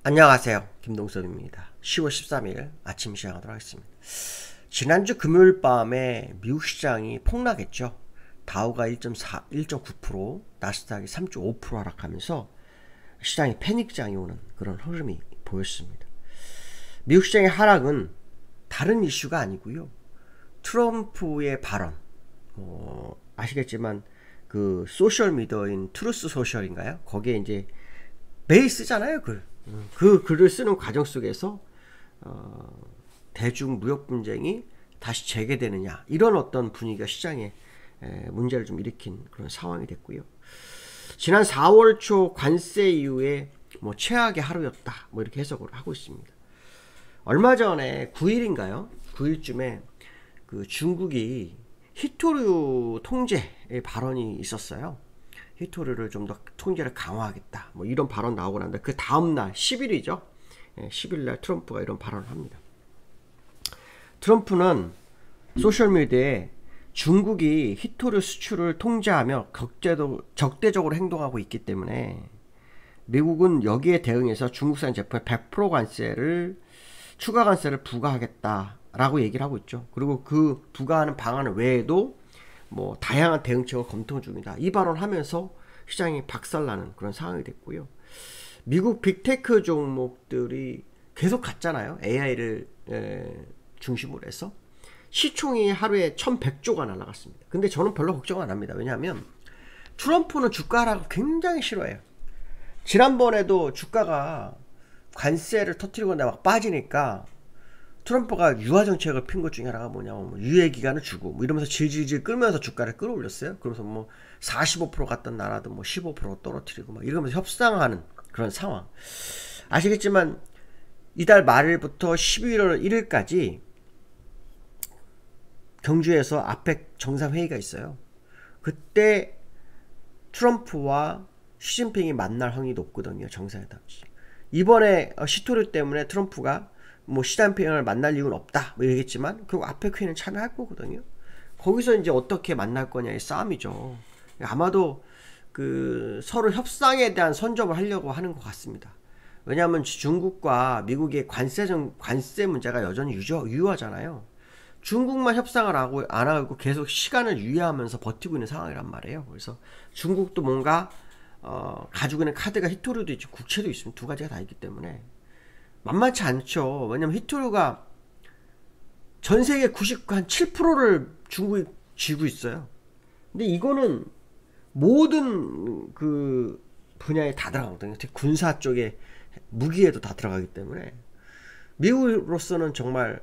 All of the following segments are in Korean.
안녕하세요. 김동섭입니다. 10월 13일 아침 시작하도록 하겠습니다. 지난주 금요일 밤에 미국 시장이 폭락했죠. 다우가 1.9%, 나스닥이 3.5% 하락하면서 시장이 패닉장이 오는 그런 흐름이 보였습니다. 미국 시장의 하락은 다른 이슈가 아니고요. 트럼프의 발언, 아시겠지만 그 소셜 미디어인 트루스 소셜인가요? 거기에 이제 매일 쓰잖아요, 그 글을 쓰는 과정 속에서 대중 무역 분쟁이 다시 재개되느냐, 이런 어떤 분위기가 시장에 문제를 좀 일으킨 그런 상황이 됐고요. 지난 4월 초 관세 이후에 최악의 하루였다, 이렇게 해석을 하고 있습니다. 얼마 전에 9일인가요? 9일쯤에 그 중국이 히토류 통제의 발언이 있었어요. 히토류를 좀 더 통제를 강화하겠다, 이런 발언 나오고 난다. 그 다음날 10일이죠 10일날 트럼프가 이런 발언을 합니다. 트럼프는 소셜미디어에 중국이 히토류 수출을 통제하며 적대적으로 행동하고 있기 때문에 미국은 여기에 대응해서 중국산 제품에 100% 관세를, 추가 관세를 부과하겠다라고 얘기를 하고 있죠. 그리고 그 부과하는 방안 외에도 다양한 대응책을 검토 중이다, 이 발언을 하면서 시장이 박살나는 그런 상황이 됐고요. 미국 빅테크 종목들이 계속 갔잖아요. AI를 중심으로 해서 시총이 하루에 1100조가 날아갔습니다. 근데 저는 별로 걱정 안 합니다. 왜냐하면 트럼프는 주가 하락을 굉장히 싫어해요. 지난번에도 주가가 관세를 터뜨리고 막 빠지니까 트럼프가 유화 정책을 핀 것 중에 하나가 뭐냐면 유예 기간을 주고 이러면서 질질질 끌면서 주가를 끌어올렸어요. 그래서 45% 갔던 나라도 15% 떨어뜨리고 이러면서 협상하는 그런 상황. 아시겠지만 이달 말일부터 11월 1일까지 경주에서 아펙 정상회의가 있어요. 그때 트럼프와 시진핑이 만날 확률이 높거든요. 정상회담지. 이번에 시토류 때문에 트럼프가 시진핑을 만날 이유는 없다 얘기했지만 결국 아펙 회의는 참여할 거거든요. 거기서 이제 어떻게 만날 거냐의 싸움이죠. 아마도 그 서로 협상에 대한 선점을 하려고 하는 것 같습니다. 왜냐하면 중국과 미국의 관세 문제가 여전히 유효하잖아요. 중국만 협상을 안 하고 계속 시간을 유예하면서 버티고 있는 상황이란 말이에요. 그래서 중국도 뭔가 가지고 있는 카드가 히토류도 있고 국채도 있으면 두 가지가 다 있기 때문에 만만치 않죠. 왜냐면 히토류가 전 세계 7%를 중국이 쥐고 있어요. 근데 이거는 모든 그 분야에 다 들어가거든요. 특히 군사 쪽에 무기에도 다 들어가기 때문에 미국으로서는 정말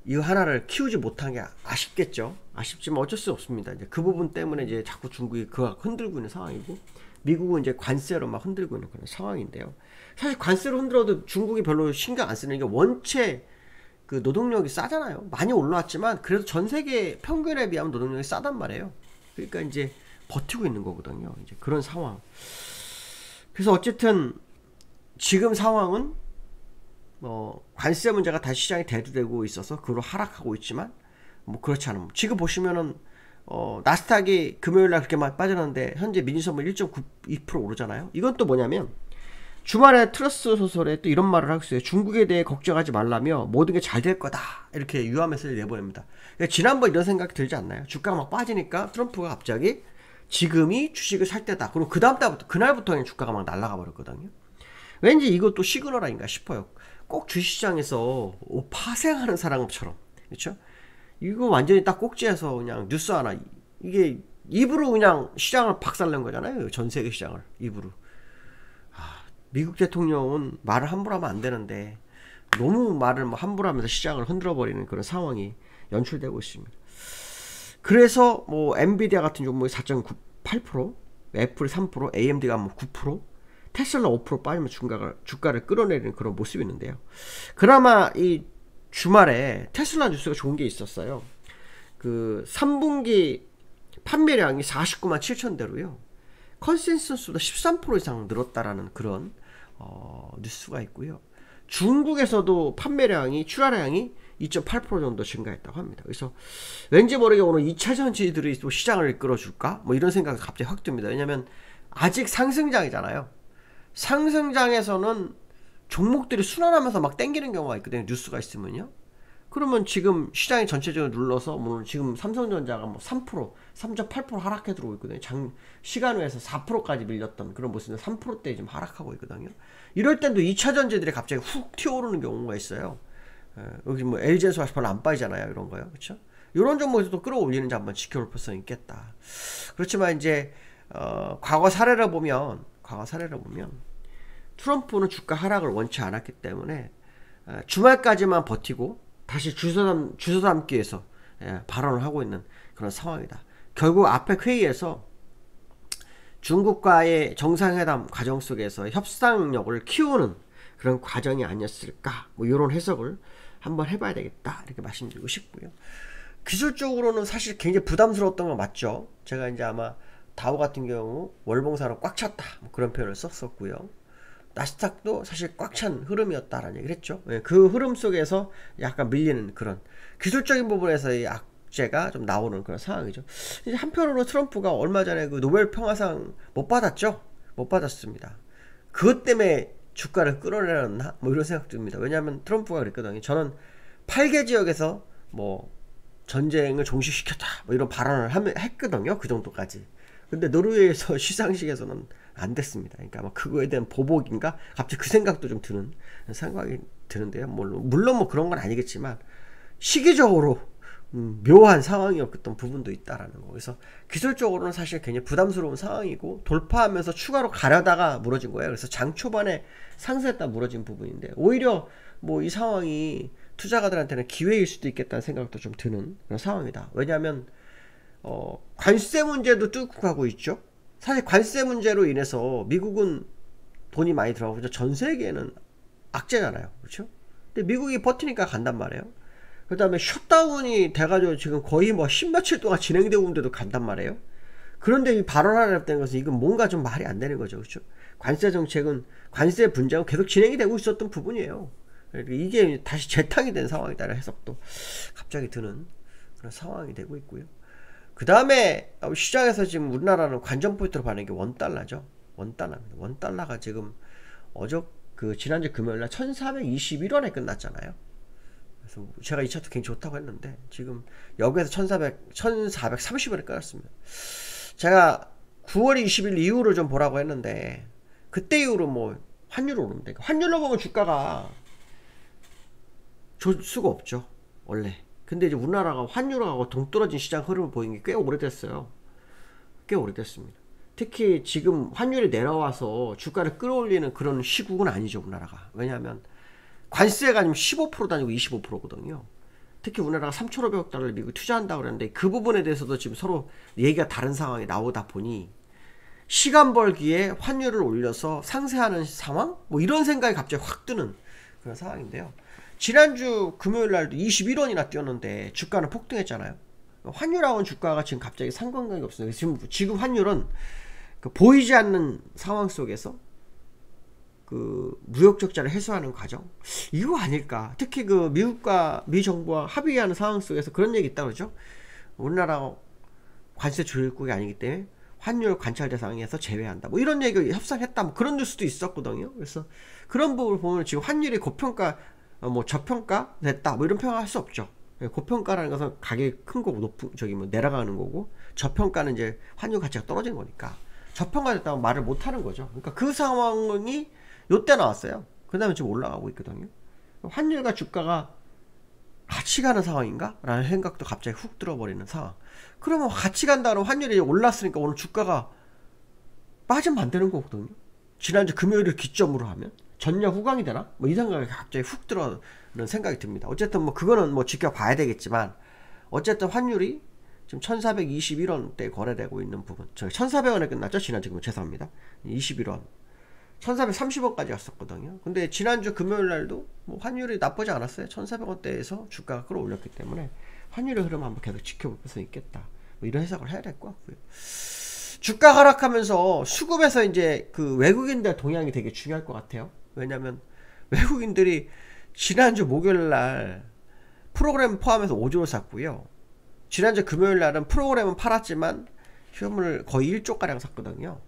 이 하나를 키우지 못한 게 아쉽겠죠. 아쉽지만 어쩔 수 없습니다. 이제 그 부분 때문에 이제 자꾸 중국이 흔들고 있는 상황이고, 미국은 이제 관세로 막 흔들고 있는 그런 상황인데요. 사실 관세로 흔들어도 중국이 별로 신경 안 쓰는 게 원체 그 노동력이 싸잖아요. 많이 올라왔지만 그래도 전 세계 평균에 비하면 노동력이 싸단 말이에요. 그러니까 이제 버티고 있는 거거든요. 이제 그런 상황. 그래서 어쨌든 지금 상황은 관세 문제가 다시 시장에 대두되고 있어서 그로 하락하고 있지만 그렇지 않으면 지금 보시면은 나스닥이 금요일날 그렇게 많이 빠졌는데 현재 미니선물 1.92% 오르잖아요. 이건 또 뭐냐면 주말에 트러스 소설에 또 이런 말을 하고 있어요. 중국에 대해 걱정하지 말라며 모든 게 잘 될 거다, 이렇게 유화 메시지를 내보냅니다. 그러니까 지난번 이런 생각이 들지 않나요? 주가가 막 빠지니까 트럼프가 갑자기 지금이 주식을 살 때다, 그리고 그 다음 달부터 그날부터 주가가 막 날아가 버렸거든요. 왠지 이것도 시그널 아닌가 싶어요. 꼭 주식시장에서 파생하는 사람처럼, 그렇죠? 이거 완전히 딱 꼭지에서 그냥 뉴스 하나, 이게 입으로 그냥 시장을 박살낸 거잖아요. 전 세계 시장을 입으로. 미국 대통령은 말을 함부로 하면 안 되는데 너무 말을 함부로 하면서 시장을 흔들어버리는 그런 상황이 연출되고 있습니다. 그래서 엔비디아 같은 종목이 4.98%, 애플이 3%, AMD가 9%, 테슬라 5% 빠지면 주가를 끌어내리는 그런 모습이 있는데요. 그나마 이 주말에 테슬라 뉴스가 좋은 게 있었어요. 그 3분기 판매량이 49만 7천 대로요, 컨센서스보다 13% 이상 늘었다라는 그런 뉴스가 있고요. 중국에서도 판매량이, 출하량이 2.8% 정도 증가했다고 합니다. 그래서 왠지 모르게 오늘 2차전지들이 또 시장을 이끌어줄까? 이런 생각이 갑자기 확 듭니다. 왜냐면 아직 상승장이잖아요. 상승장에서는 종목들이 순환하면서 막 땡기는 경우가 있거든요. 뉴스가 있으면요. 그러면 지금 시장이 전체적으로 눌러서 물론 지금 삼성전자가 뭐 3%, 3.8% 하락해 들어오고 있거든요. 시간 외에서 4%까지 밀렸던 그런 모습인데 3%대 좀 하락하고 있거든요. 이럴 땐도 2차 전지들이 갑자기 훅 튀어오르는 경우가 있어요. 여기 뭐 LG에서 별로 안 빠지잖아요. 이런 거요. 그렇죠? 이런 종목에서도 끌어올리는지 한번 지켜볼 필요성이 있겠다. 그렇지만 이제 과거 사례를 보면 트럼프는 주가 하락을 원치 않았기 때문에 주말까지만 버티고 다시 주소 담기 위해서 발언을 하고 있는 그런 상황이다. 결국 아펙 회의에서 중국과의 정상회담 과정 속에서 협상력을 키우는 그런 과정이 아니었을까, 뭐 이런 해석을 한번 해봐야 되겠다 이렇게 말씀드리고 싶고요. 기술적으로는 사실 굉장히 부담스러웠던 건 맞죠. 제가 이제 아마 다우 같은 경우 월봉사로 꽉 찼다 뭐 그런 표현을 썼었고요. 나스닥도 사실 꽉 찬 흐름이었다라는 얘기를 했죠. 그 흐름 속에서 약간 밀리는 그런 기술적인 부분에서의 악재가 좀 나오는 그런 상황이죠. 이제 한편으로 트럼프가 얼마 전에 그 노벨 평화상 못 받았죠. 못 받았습니다. 그것 때문에 주가를 끌어내렸나? 뭐 이런 생각 듭니다. 왜냐하면 트럼프가 그랬거든요. 저는 8개 지역에서 뭐 전쟁을 종식시켰다 뭐 이런 발언을 했거든요. 그 정도까지. 근데 노르웨이에서 시상식에서는 안 됐습니다. 그러니까 뭐 그거에 대한 보복인가? 갑자기 그 생각도 좀 드는 생각이 드는데요. 물론 뭐 그런 건 아니겠지만 시기적으로 묘한 상황이었던 부분도 있다라는 거. 그래서 기술적으로는 사실 굉장히 부담스러운 상황이고 돌파하면서 추가로 가려다가 무너진 거예요. 그래서 장 초반에 상승했다 무너진 부분인데 오히려 뭐 이 상황이 투자가들한테는 기회일 수도 있겠다는 생각도 좀 드는 그런 상황이다. 왜냐하면 관세 문제도 뚫고 가고 있죠. 사실 관세 문제로 인해서 미국은 돈이 많이 들어가고 전 세계에는 악재잖아요. 그렇죠? 근데 미국이 버티니까 간단 말이에요. 그 다음에 셧다운이 돼가지고 지금 거의 뭐 10며칠 동안 진행되고 있는데도 간단 말이에요. 그런데 이 발언하려는 것은 이건 뭔가 좀 말이 안 되는 거죠. 그렇죠? 관세 정책은, 관세 분쟁은 계속 진행이 되고 있었던 부분이에요. 그러니까 이게 다시 재탕이 된 상황이다라는 해석도 갑자기 드는 그런 상황이 되고 있고요. 그 다음에 시장에서 지금 우리나라는 관전 포인트로 받는 게 원달러죠. 원달러입니다. 원달러가 지금 지난주 금요일날 1421원에 끝났잖아요. 그래서 제가 이 차트 굉장히 좋다고 했는데 지금 여기에서 1430원에 끝났습니다. 제가 9월 20일 이후로 좀 보라고 했는데 그때 이후로 뭐 환율을 오르는데 환율로 보면 주가가 줄 수가 없죠. 원래. 근데 이제 우리나라가 환율하고 동떨어진 시장 흐름을 보이는 게 꽤 오래됐어요. 꽤 오래됐습니다. 특히 지금 환율이 내려와서 주가를 끌어올리는 그런 시국은 아니죠. 우리나라가. 왜냐하면 관세가 지금 15%도 아니고 25%거든요. 특히 우리나라가 3,500억 달러를 미국 투자한다고 그러는데 그 부분에 대해서도 지금 서로 얘기가 다른 상황이 나오다 보니 시간 벌기에 환율을 올려서 상쇄하는 상황? 뭐 이런 생각이 갑자기 확 드는 그런 상황인데요. 지난주 금요일날도 21원이나 뛰었는데 주가는 폭등했잖아요. 환율하고는 주가가 지금 갑자기 상관관계 없어요. 지금 환율은 보이지 않는 상황 속에서 그 무역 적자를 해소하는 과정, 이거 아닐까. 특히 그 미국과 미 정부와 합의하는 상황 속에서 그런 얘기 있다고 그러죠. 우리나라 관세 조율국이 아니기 때문에 환율 관찰 대상에서 제외한다. 뭐 이런 얘기 협상했다. 뭐 그런 뉴스도 있었거든요. 그래서 그런 부분을 보면 지금 환율이 고평가, 뭐 저평가 됐다. 뭐 이런 평가할 수 없죠. 고평가라는 것은 가격이 큰 거고 뭐 내려가는 거고, 저평가는 이제 환율 가치가 떨어진 거니까 저평가 됐다고 말을 못 하는 거죠. 그러니까 그 상황이 요때 나왔어요. 그 다음에 지금 올라가고 있거든요. 환율과 주가가 같이 가는 상황인가? 라는 생각도 갑자기 훅 들어버리는 상황. 그러면 같이 간다 그러면 환율이 올랐으니까 오늘 주가가 빠지면 안 되는 거거든요. 지난주 금요일을 기점으로 하면 전냐 후광이 되나? 뭐 이 생각이 갑자기 훅 들어는 생각이 듭니다. 어쨌든 뭐 그거는 뭐 지켜봐야 되겠지만 어쨌든 환율이 지금 1421원대 거래되고 있는 부분, 1400원에 끝났죠. 지난주 금요일, 죄송합니다. 21원 1430원까지 갔었거든요. 근데 지난주 금요일날도 뭐 환율이 나쁘지 않았어요. 1400원대에서 주가가 끌어올렸기 때문에 환율의 흐름 한번 계속 지켜볼 수 있겠다. 뭐 이런 해석을 해야 될 것 같고요. 주가 하락하면서 수급에서 이제 그 외국인들 동향이 되게 중요할 것 같아요. 왜냐면 외국인들이 지난주 목요일날 프로그램 포함해서 5조를 샀고요. 지난주 금요일날은 프로그램은 팔았지만 현물을 거의 1조가량 샀거든요.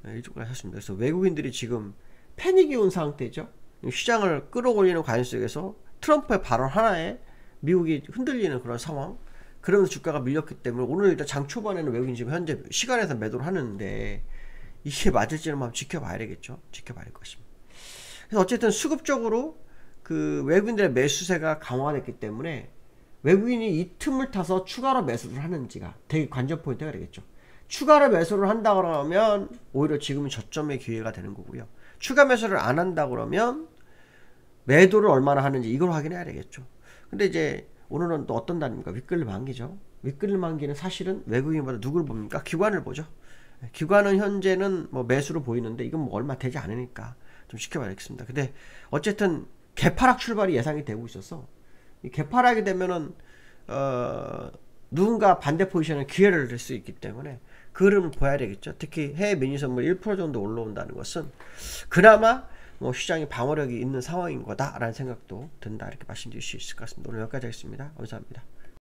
1조가량 샀습니다. 그래서 외국인들이 지금 패닉이 온 상태죠. 시장을 끌어올리는 과정 속에서 트럼프의 발언 하나에 미국이 흔들리는 그런 상황, 그러면서 주가가 밀렸기 때문에 오늘 일단 장 초반에는 외국인 지금 현재 시간에서 매도를 하는데 이게 맞을지는 한번 지켜봐야 되겠죠. 지켜봐야 될 것입니다. 그래서 어쨌든 수급적으로 그 외국인들의 매수세가 강화됐기 때문에 외국인이 이 틈을 타서 추가로 매수를 하는지가 되게 관전 포인트가 되겠죠. 추가로 매수를 한다 그러면 오히려 지금은 저점의 기회가 되는 거고요. 추가 매수를 안 한다 그러면 매도를 얼마나 하는지 이걸 확인해야 되겠죠. 근데 이제 오늘은 또 어떤 날입니까? 윗끌림 만기죠. 윗끌림 만기는 사실은 외국인보다 누굴 봅니까? 기관을 보죠. 기관은 현재는 뭐 매수로 보이는데 이건 뭐 얼마 되지 않으니까 좀 지켜봐야겠습니다. 근데 어쨌든 개파락 출발이 예상이 되고 있어서 이 개파락이 되면은 누군가 반대 포지션에 기회를 줄 수 있기 때문에 그 흐름을 보여야 되겠죠. 특히 해외 민유 선물 1% 정도 올라온다는 것은 그나마 뭐 시장이 방어력이 있는 상황인 거다라는 생각도 든다, 이렇게 말씀드릴 수 있을 것 같습니다. 오늘 여기까지 하겠습니다. 감사합니다.